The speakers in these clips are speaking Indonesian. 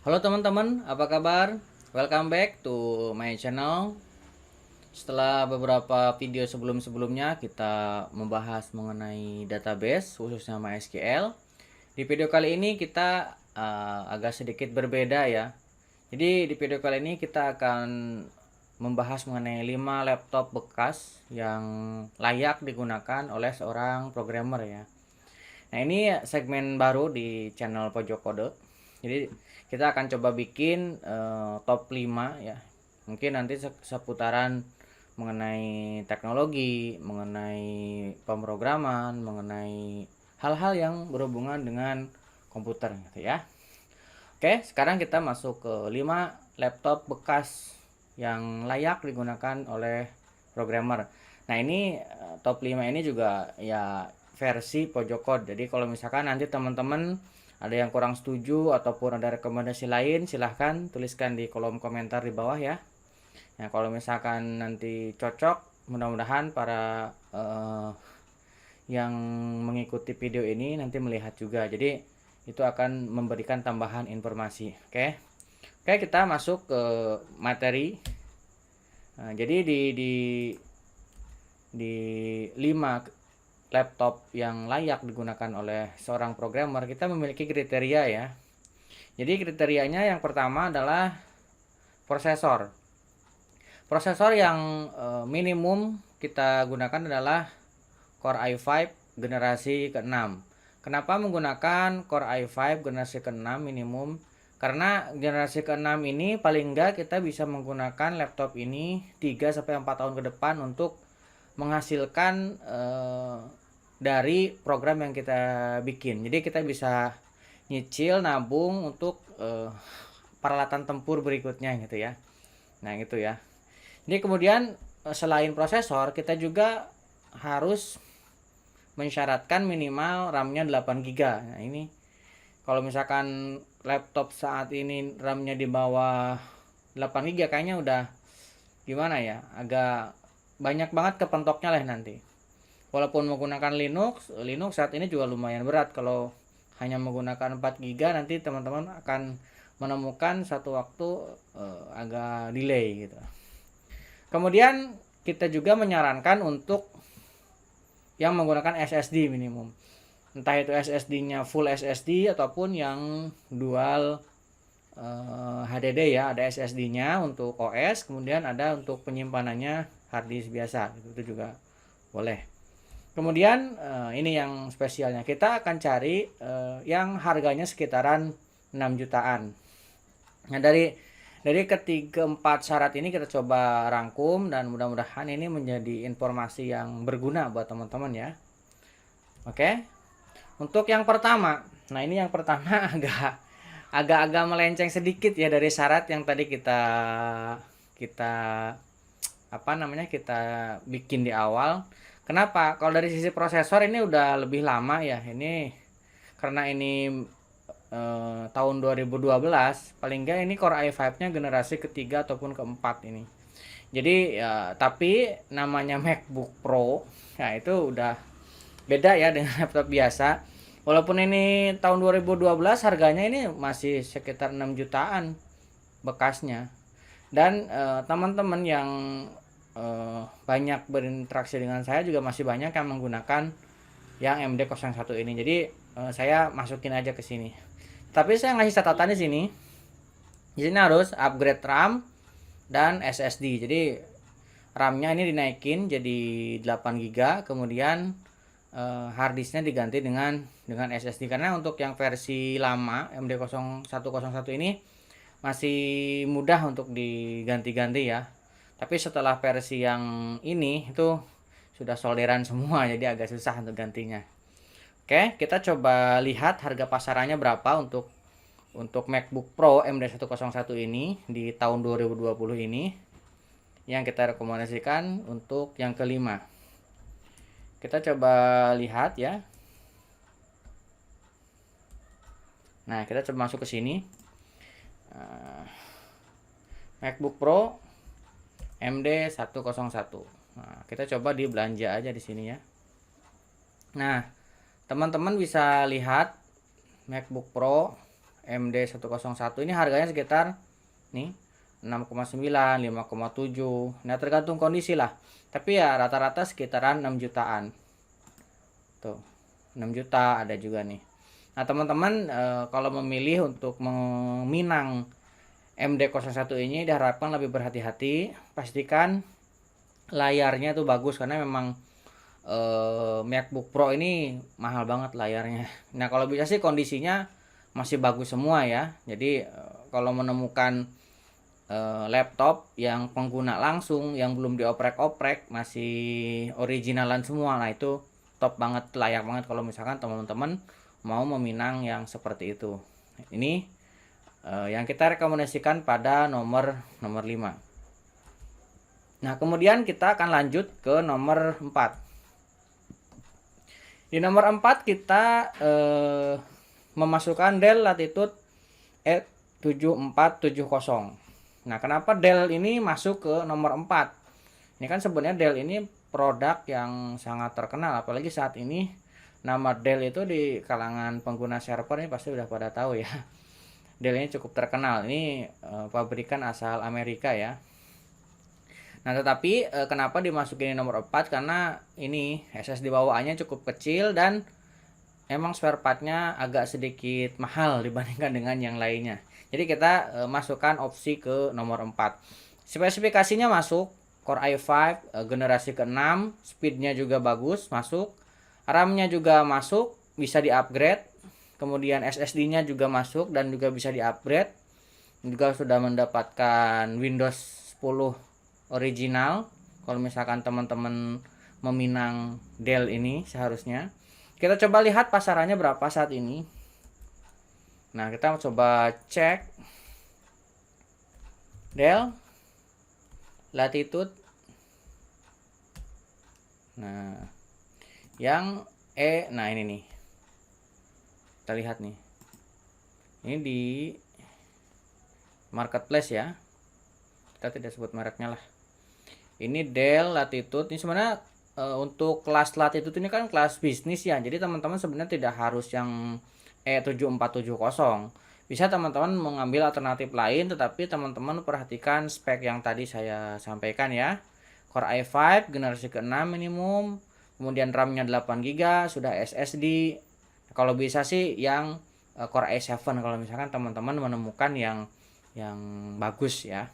Halo teman-teman, apa kabar? Welcome back to my channel. Setelah beberapa video sebelum-sebelumnya kita membahas mengenai database khususnya MySQL. Di video kali ini kita agak sedikit berbeda ya. Jadi di video kali ini kita akan membahas mengenai 5 laptop bekas yang layak digunakan oleh seorang programmer ya. Nah, ini segmen baru di channel Pojok Kode. Jadi kita akan coba bikin top 5 ya. Mungkin nanti seputaran mengenai teknologi, mengenai pemrograman, mengenai hal-hal yang berhubungan dengan komputer gitu ya. Oke, sekarang kita masuk ke 5 laptop bekas yang layak digunakan oleh programmer. Nah, ini top 5 ini juga ya versi pojok code. Jadi kalau misalkan nanti teman-teman ada yang kurang setuju ataupun ada rekomendasi lain, silahkan tuliskan di kolom komentar di bawah ya. Nah, kalau misalkan nanti cocok, mudah-mudahan para yang mengikuti video ini nanti melihat juga. Jadi itu akan memberikan tambahan informasi. Oke, kita masuk ke materi. Nah, jadi di 5 laptop yang layak digunakan oleh seorang programmer, kita memiliki kriteria ya. Jadi kriterianya yang pertama adalah prosesor. Prosesor yang minimum kita gunakan adalah Core i5 generasi ke-6. Kenapa menggunakan Core i5 generasi ke-6 minimum? Karena generasi ke-6 ini paling enggak kita bisa menggunakan laptop ini 3-4 tahun ke depan untuk menghasilkan dari program yang kita bikin. Jadi kita bisa nyicil, nabung untuk peralatan tempur berikutnya gitu ya. Nah gitu ya. Jadi kemudian selain prosesor, kita juga harus mensyaratkan minimal RAM-nya 8 GB. Nah ini kalau misalkan laptop saat ini RAM-nya di bawah 8 GB kayaknya udah gimana ya, agak banyak banget kepentoknya lah nanti. Walaupun menggunakan Linux saat ini juga lumayan berat. Kalau hanya menggunakan 4 GB nanti teman-teman akan menemukan satu waktu agak delay gitu. Kemudian kita juga menyarankan untuk yang menggunakan SSD minimum. Entah itu SSD-nya full SSD ataupun yang dual HDD ya. Ada SSD-nya untuk OS, kemudian ada untuk penyimpanannya harddisk biasa. Itu juga boleh. Kemudian ini yang spesialnya. Kita akan cari yang harganya sekitaran 6 jutaan. Nah, dari ketiga empat syarat ini kita coba rangkum dan mudah-mudahan ini menjadi informasi yang berguna buat teman-teman ya. Oke. Untuk yang pertama, nah ini yang pertama agak melenceng sedikit ya dari syarat yang tadi kita kita bikin di awal. Kenapa? Kalau dari sisi prosesor ini udah lebih lama ya. Ini karena ini tahun 2012, paling enggak ini Core i5-nya generasi ketiga ataupun keempat ini. Jadi ya, tapi namanya MacBook Pro, nah itu udah beda ya dengan laptop biasa. Walaupun ini tahun 2012, harganya ini masih sekitar 6 jutaan bekasnya. Dan teman-teman yang banyak berinteraksi dengan saya juga masih banyak yang menggunakan yang MD01 ini. Jadi saya masukin aja ke sini. Tapi saya ngasih catatan di sini. Di sini harus upgrade RAM dan SSD. Jadi RAM-nya ini dinaikin jadi 8 GB, kemudian harddisknya diganti dengan SSD. Karena untuk yang versi lama MD0101 ini masih mudah untuk diganti-ganti ya. Tapi setelah versi yang ini itu sudah solderan semua, jadi agak susah untuk gantinya. Oke, kita coba lihat harga pasarannya berapa untuk MacBook Pro MD101 ini di tahun 2020 ini, yang kita rekomendasikan untuk yang kelima. Kita coba lihat ya. Nah, kita coba masuk ke sini. MacBook Pro MD101. Nah, kita coba di belanja aja di sini ya. Nah, teman-teman bisa lihat MacBook Pro MD101 ini harganya sekitar nih 6,9, 5,7. Nah, tergantung kondisi lah. Tapi ya rata-rata sekitaran 6 jutaan. Tuh, 6 juta ada juga nih. Nah, teman-teman kalau memilih untuk meminang MD01 ini diharapkan lebih berhati-hati. Pastikan layarnya tuh bagus karena memang MacBook Pro ini mahal banget layarnya. Nah, kalau bisa sih kondisinya masih bagus semua ya. Jadi kalau menemukan laptop yang pengguna langsung yang belum dioprek-oprek masih originalan semua, nah itu top banget, layak banget kalau misalkan teman-teman mau meminang yang seperti itu. Ini yang kita rekomendasikan pada nomor 5. Nah, kemudian kita akan lanjut ke nomor 4. Di nomor 4 kita memasukkan Dell Latitude E7470. Nah, kenapa Dell ini masuk ke nomor 4? Ini kan sebenarnya Dell ini produk yang sangat terkenal, apalagi saat ini nama Dell itu di kalangan pengguna server ini pasti udah pada tahu ya. Dell ini cukup terkenal. Ini pabrikan asal Amerika ya. Nah, tetapi kenapa dimasukin nomor 4? Karena ini SSD bawaannya cukup kecil dan emang spare partnya agak sedikit mahal dibandingkan dengan yang lainnya. Jadi kita masukkan opsi ke nomor 4. Spesifikasinya masuk, Core i5 generasi ke-6, speednya juga bagus, masuk. RAM-nya juga masuk, bisa di-upgrade. Kemudian SSD-nya juga masuk dan juga bisa di-upgrade. Juga sudah mendapatkan Windows 10 original. Kalau misalkan teman-teman meminang Dell ini seharusnya. Kita coba lihat pasarannya berapa saat ini. Nah, kita coba cek Dell Latitude. Nah, yang nah ini nih. Kita lihat nih. Ini di marketplace ya. Kita tidak sebut mereknya lah. Ini Dell Latitude. Ini sebenarnya untuk kelas Latitude ini kan kelas bisnis ya. Jadi teman-teman sebenarnya tidak harus yang E7470. Bisa teman-teman mengambil alternatif lain, tetapi teman-teman perhatikan spek yang tadi saya sampaikan ya. Core i5 generasi ke-6 minimum, kemudian RAM-nya 8GB, sudah SSD. Kalau bisa sih yang Core i7 kalau misalkan teman-teman menemukan yang bagus ya.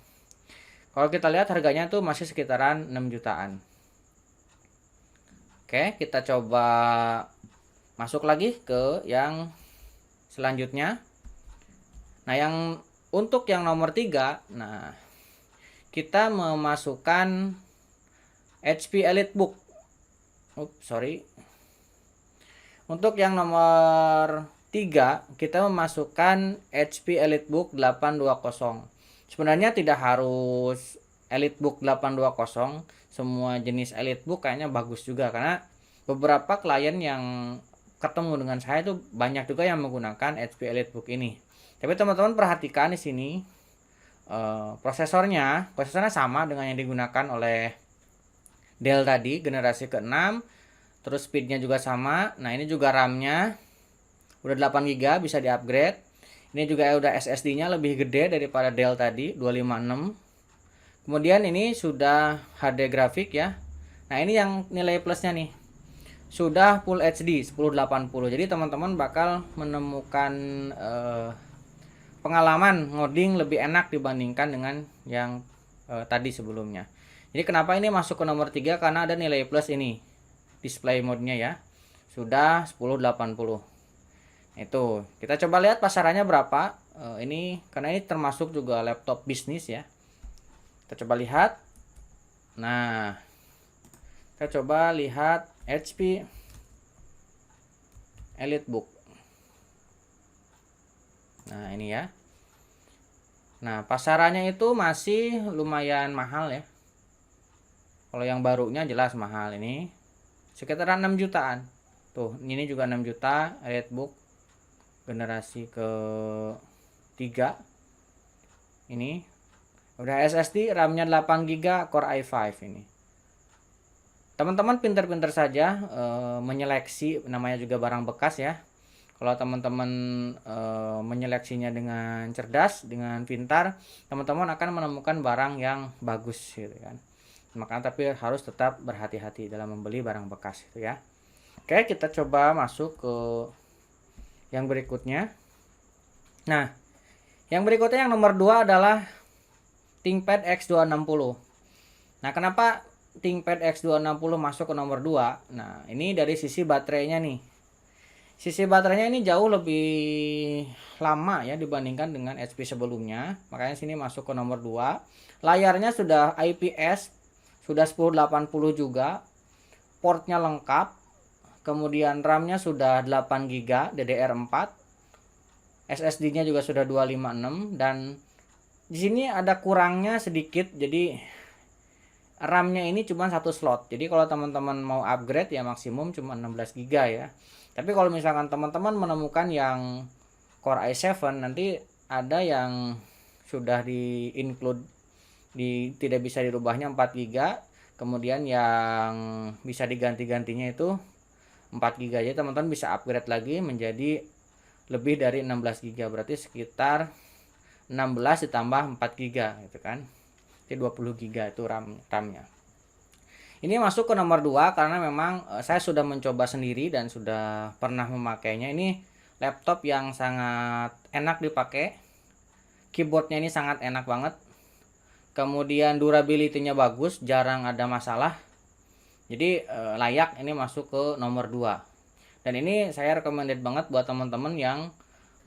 Kalau kita lihat harganya tuh masih sekitaran 6 jutaan. Oke, kita coba masuk lagi ke yang selanjutnya. Nah, yang untuk yang nomor 3, nah kita memasukkan HP EliteBook. Untuk yang nomor 3, kita memasukkan HP EliteBook 820. Sebenarnya tidak harus EliteBook 820, semua jenis EliteBook kayaknya bagus juga karena beberapa klien yang ketemu dengan saya itu banyak juga yang menggunakan HP EliteBook ini. Tapi teman-teman perhatikan di sini prosesornya sama dengan yang digunakan oleh Dell tadi generasi ke-6, terus speednya juga sama. Nah, ini juga RAM-nya udah 8GB, bisa di-upgrade. Ini juga udah SSD-nya lebih gede daripada Dell tadi, 256. Kemudian ini sudah HD grafik ya. Nah, ini yang nilai plusnya nih. Sudah Full HD 1080. Jadi teman-teman bakal menemukan pengalaman ngoding lebih enak dibandingkan dengan yang tadi sebelumnya. Jadi kenapa ini masuk ke nomor 3? Karena ada nilai plus ini. Display mode-nya ya. Sudah 1080. Itu kita coba lihat pasarannya berapa. Ini karena ini termasuk juga laptop bisnis ya. Kita coba lihat. Nah, kita coba lihat HP EliteBook. Nah, ini ya. Nah, pasarannya itu masih lumayan mahal ya. Kalau yang barunya jelas mahal, ini sekitaran 6 jutaan. Tuh, ini juga 6 juta EliteBook generasi ke-3. Ini udah SSD, RAM-nya 8GB, Core i5 ini. Teman-teman pinter-pinter saja menyeleksi, namanya juga barang bekas ya. Kalau teman-teman menyeleksinya dengan cerdas, dengan pintar, teman-teman akan menemukan barang yang bagus gitu kan. Makanya tapi harus tetap berhati-hati dalam membeli barang bekas itu ya. Oke, kita coba masuk ke yang berikutnya. Nah, yang berikutnya yang nomor 2 adalah ThinkPad X260. Nah, kenapa ThinkPad X260 masuk ke nomor 2? Nah, ini dari sisi baterainya nih. Sisi baterainya ini jauh lebih lama ya dibandingkan dengan HP sebelumnya. Makanya sini masuk ke nomor 2. Layarnya sudah IPS, sudah 1080 juga. Portnya lengkap. Kemudian RAM-nya sudah 8 GB DDR4. SSD-nya juga sudah 256 dan di sini ada kurangnya sedikit. Jadi RAM-nya ini cuma satu slot. Jadi kalau teman-teman mau upgrade ya maksimum cuma 16 GB ya. Tapi kalau misalkan teman-teman menemukan yang Core i7 nanti ada yang sudah di include tidak bisa dirubahnya 4 GB. Kemudian yang bisa diganti-gantinya itu 4 GB aja. Teman-teman bisa upgrade lagi menjadi lebih dari 16 GB. Berarti sekitar 16 ditambah 4 GB gitu kan. Jadi 20 GB itu RAM-nya. Ini masuk ke nomor 2 karena memang saya sudah mencoba sendiri dan sudah pernah memakainya. Ini laptop yang sangat enak dipakai. Keyboardnya ini sangat enak banget. Kemudian durability-nya bagus, jarang ada masalah. Jadi layak ini masuk ke nomor 2. Dan ini saya recommended banget buat teman-teman yang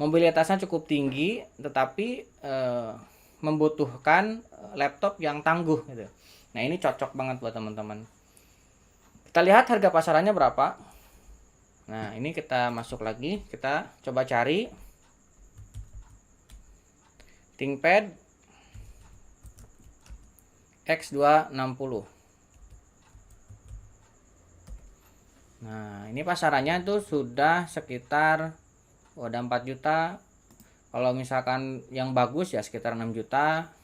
mobilitasnya cukup tinggi tetapi membutuhkan laptop yang tangguh gitu. Nah, ini cocok banget buat teman-teman. Kita lihat harga pasarannya berapa. Nah, ini kita masuk lagi, kita coba cari ThinkPad X260. Nah, ini pasarannya tuh sudah sekitar udah 4 juta. Kalau misalkan yang bagus ya sekitar 6 juta.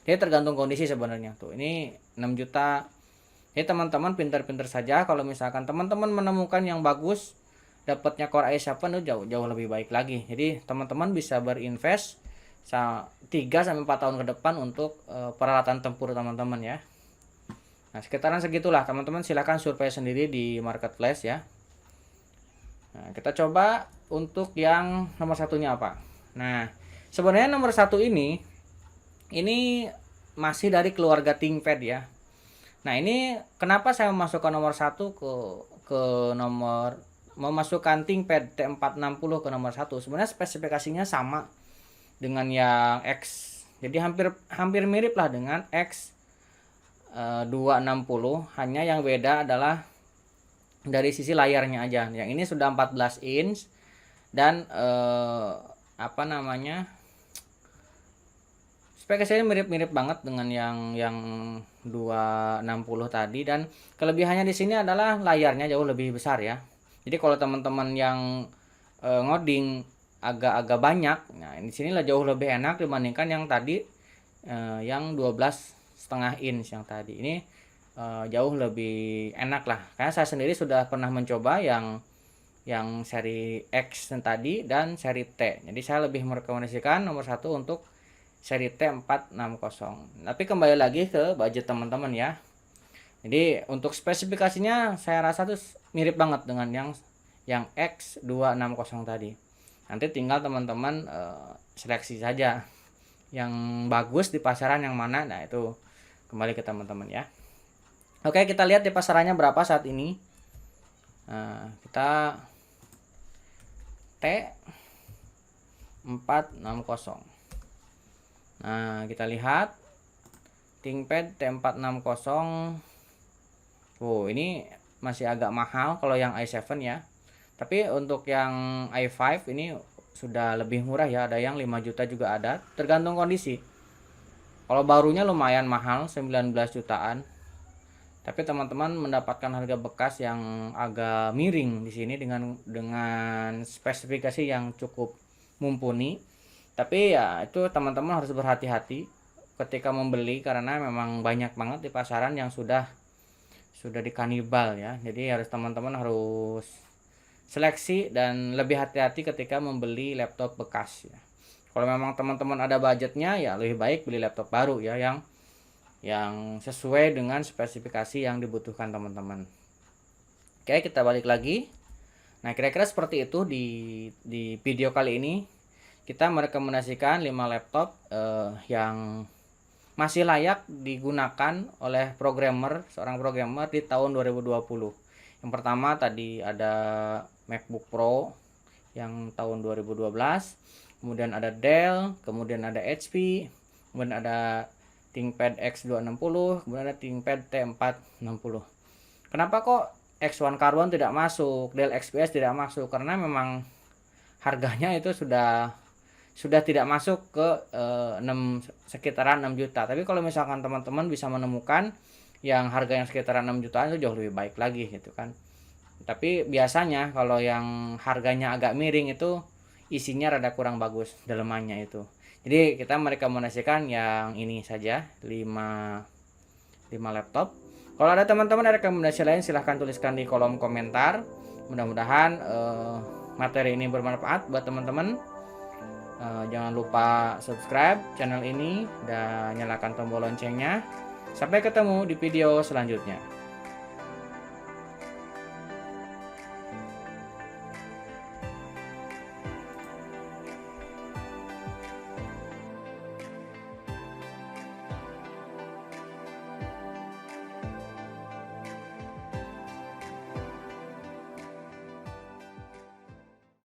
Jadi tergantung kondisi sebenarnya tuh. Ini 6 juta. Jadi teman-teman pintar-pintar saja kalau misalkan teman-teman menemukan yang bagus, dapatnya Core i7 itu jauh lebih baik lagi. Jadi teman-teman bisa berinvest 3 sampai 4 tahun ke depan untuk peralatan tempur teman-teman ya. Nah, sekitaran segitulah teman-teman, silahkan survei sendiri di marketplace ya. Nah, kita coba untuk yang nomor satunya apa. Nah, sebenarnya nomor 1 ini masih dari keluarga ThinkPad ya. Nah, ini kenapa saya memasukkan nomor 1 ke nomor memasukkan ThinkPad T460 ke nomor 1. Sebenarnya spesifikasinya sama dengan yang X. Jadi hampir mirip lah dengan X 260, hanya yang beda adalah dari sisi layarnya aja. Yang ini sudah 14 inch dan spesifikasinya mirip-mirip banget dengan yang 260 tadi, dan kelebihannya di sini adalah layarnya jauh lebih besar ya. Jadi kalau teman-teman yang ngoding agak-agak banyak, nah di sini lah jauh lebih enak dibandingkan yang tadi yang 12,5 inch yang tadi. Ini jauh lebih enak lah. Karena saya sendiri sudah pernah mencoba yang seri X tadi dan seri T. Jadi saya lebih merekomendasikan nomor 1 untuk seri T460. Tapi kembali lagi ke budget teman-teman ya. Jadi untuk spesifikasinya saya rasa tuh mirip banget dengan yang X260 tadi. Nanti tinggal teman-teman seleksi saja yang bagus di pasaran yang mana. Nah, itu kembali ke teman-teman ya. Oke, kita lihat di pasarannya berapa saat ini. Nah, kita T460. Nah, kita lihat ThinkPad T460. Oh, ini masih agak mahal kalau yang i7 ya. Tapi untuk yang i5 ini sudah lebih murah ya, ada yang 5 juta juga ada, tergantung kondisi. Kalau barunya lumayan mahal, 19 jutaan. Tapi teman-teman mendapatkan harga bekas yang agak miring di sini dengan spesifikasi yang cukup mumpuni. Tapi ya itu teman-teman harus berhati-hati ketika membeli karena memang banyak banget di pasaran yang sudah dikanibal ya. Jadi teman-teman harus seleksi dan lebih hati-hati ketika membeli laptop bekas ya. Kalau memang teman-teman ada budgetnya ya lebih baik beli laptop baru ya, yang sesuai dengan spesifikasi yang dibutuhkan teman-teman. Oke, kita balik lagi. Nah, kira-kira seperti itu di video kali ini kita merekomendasikan 5 laptop yang masih layak digunakan oleh seorang programmer di tahun 2020. Yang pertama tadi ada MacBook Pro yang tahun 2012, kemudian ada Dell, kemudian ada HP, kemudian ada ThinkPad X260, kemudian ada ThinkPad T460. Kenapa kok X1 Carbon tidak masuk, Dell XPS tidak masuk? Karena memang harganya itu sudah tidak masuk ke sekitaran 6 juta. Tapi kalau misalkan teman-teman bisa menemukan yang harga yang sekitaran 6 jutaan itu jauh lebih baik lagi gitu kan. Tapi biasanya kalau yang harganya agak miring itu isinya rada kurang bagus dalemannya itu. Jadi kita merekomendasikan yang ini saja, 5 laptop. Kalau ada teman-teman ada rekomendasi lain silahkan tuliskan di kolom komentar. Mudah-mudahan materi ini bermanfaat buat teman-teman. Jangan lupa subscribe channel ini dan nyalakan tombol loncengnya. Sampai ketemu di video selanjutnya.